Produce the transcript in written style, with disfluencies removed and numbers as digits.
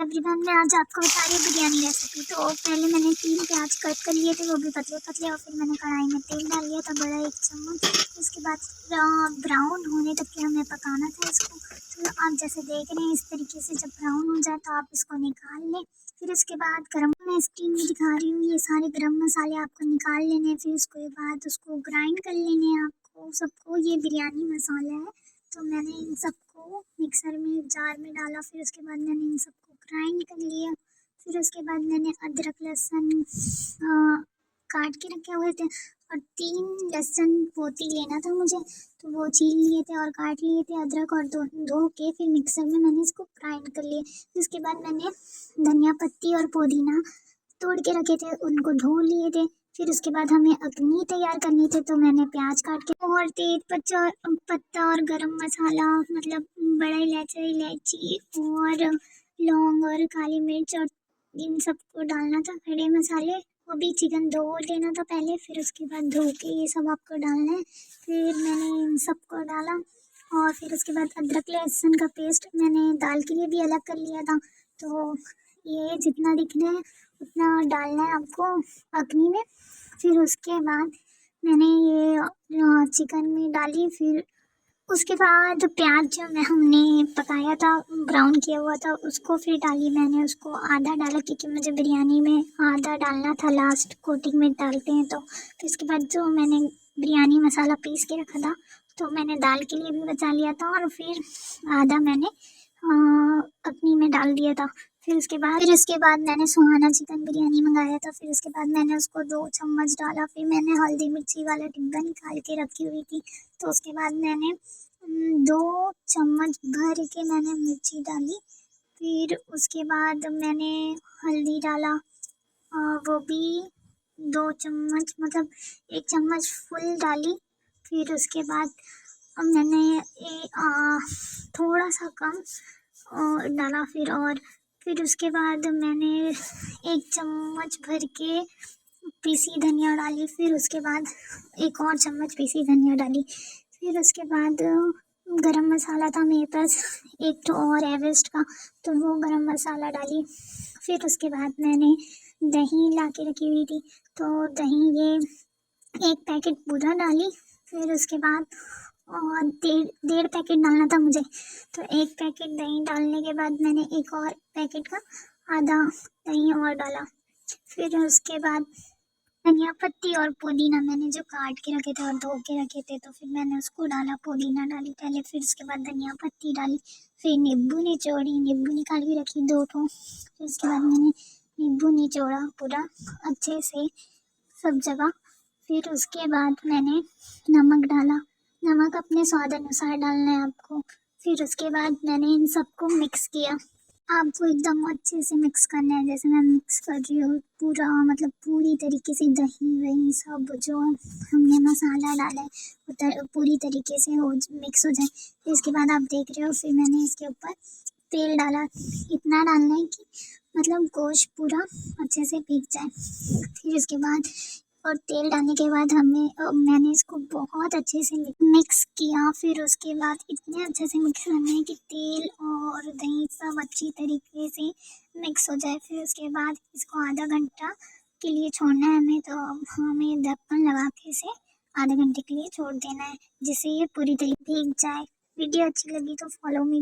Everyone, मैं आज आपको बता रही हूँ बिरयानी रेसिपी। तो पहले मैंने 3 प्याज कट कर लिए थे, वो भी पतले पतले, और फिर मैंने कढ़ाई में तेल डाल लिया था बड़ा 1 चम्मच। उसके बाद ब्राउन होने तक के हमें पकाना था इसको। तो आप जैसे देख रहे हैं इस तरीके से जब ब्राउन हो जाए तो आप इसको निकाल लें। फिर उसके बाद गरम मैं स्क्रीन में दिखा रही हूँ, ये सारे गरम मसाले आपको निकाल लेने हैं। फिर उसके बाद उसको ग्राइंड कर लेने हैं आपको सबको। ये बिरयानी मसाला है, तो मैंने इन सबको मिक्सर में जार में डाला। फिर उसके बाद मैंने इन सबको ग्राइंड कर लिया। फिर उसके बाद मैंने अदरक लहसुन काट के रखे हुए थे, और 3 लहसुन पोती लेना था मुझे, तो वो छील लिए थे और काट लिए थे अदरक, और धो के फिर मिक्सर में मैंने इसको ग्राइंड कर लिया। फिर उसके बाद मैंने धनिया पत्ती और पुदीना तोड़ के रखे थे, उनको धो लिए थे। फिर उसके बाद हमें अग्नि तैयार करनी थी, तो मैंने प्याज काट के और तेज पत्ता और गरम मसाला, मतलब बड़ा इलायची और लौंग और काली मिर्च, और इन सबको डालना था। खड़े मसाले, वो भी चिकन धो लेना था पहले, फिर उसके बाद धो के ये सब आपको डालना है। फिर मैंने इन सबको डाला, और फिर उसके बाद अदरक लहसुन का पेस्ट मैंने दाल के लिए भी अलग कर लिया था। तो ये जितना दिखना है उतना डालना है आपको अग्नि में। फिर उसके बाद मैंने ये चिकन में डाली। फिर उसके बाद प्याज जो हमने पकाया था, ब्राउन किया हुआ था, उसको फिर डाली मैंने। उसको आधा डाला क्योंकि मुझे बिरयानी में आधा डालना था, लास्ट कोटिंग में डालते हैं तो। फिर उसके बाद जो मैंने बिरयानी मसाला पीस के रखा था, तो मैंने दाल के लिए भी बचा लिया था, और फिर आधा मैंने अग्नि में डाल दिया था। फिर उसके बाद मैंने सुहाना चिकन बिरयानी मंगाया था। फिर उसके बाद मैंने उसको 2 चम्मच डाला। फिर मैंने हल्दी मिर्ची वाला डिब्बा निकाल के रखी हुई थी, तो उसके बाद मैंने 2 चम्मच भर के मैंने मिर्ची डाली। फिर उसके बाद मैंने हल्दी डाला, वो भी 2 चम्मच, मतलब 1 चम्मच फुल डाली। फिर उसके बाद मैंने थोड़ा सा कम डाला। फिर उसके बाद मैंने 1 चम्मच भर के पीसी धनिया डाली। फिर उसके बाद 1 और चम्मच पीसी धनिया डाली। फिर उसके बाद गरम मसाला था मेरे पास 1 तो और एवरेस्ट का, तो वो गरम मसाला डाली। फिर उसके बाद मैंने दही ला के रखी हुई थी, तो दही ये 1 पैकेट पूरा डाली। फिर उसके बाद और डेढ़ पैकेट डालना था मुझे, तो 1 पैकेट दही डालने के बाद मैंने 1 और पैकेट का आधा दही और डाला। फिर उसके बाद धनिया पत्ती और पुदीना मैंने जो काट के रखे थे और धो के रखे थे, तो फिर मैंने उसको डाला, पुदीना डाली पहले। फिर उसके बाद धनिया पत्ती डाली। फिर नींबू निचोड़ी, नींबू निकाल के रखी 2 ठो। फिर उसके बाद मैंने नींबू निचोड़ा पूरा अच्छे से सब जगह। फिर उसके बाद मैंने नमक डाला, नमक अपने स्वाद अनुसार डालना है आपको। फिर उसके बाद मैंने इन सबको मिक्स किया। आपको एकदम अच्छे से मिक्स करना है, जैसे मैं मिक्स कर रही हूँ पूरा, मतलब पूरी तरीके से दही वही सब जो हमने मसाला डाला है वो पूरी तरीके से हो मिक्स हो जाए। फिर इसके बाद आप देख रहे हो, फिर मैंने इसके ऊपर तेल डाला। इतना डालना है कि मतलब गोश्त पूरा अच्छे से पीक जाए। फिर इसके बाद और तेल डालने के बाद मैंने इसको बहुत अच्छे से मिक्स किया। फिर उसके बाद इतने अच्छे से मिक्स करना है कि तेल और दही सब अच्छी तरीके से मिक्स हो जाए। फिर उसके बाद इसको आधा घंटा के लिए छोड़ना है हमें, तो हमें ढक्कन लगा के इसे आधे घंटे के लिए छोड़ देना है, जिससे ये पूरी तरीके भीग जाए। वीडियो अच्छी लगी तो फॉलो मी।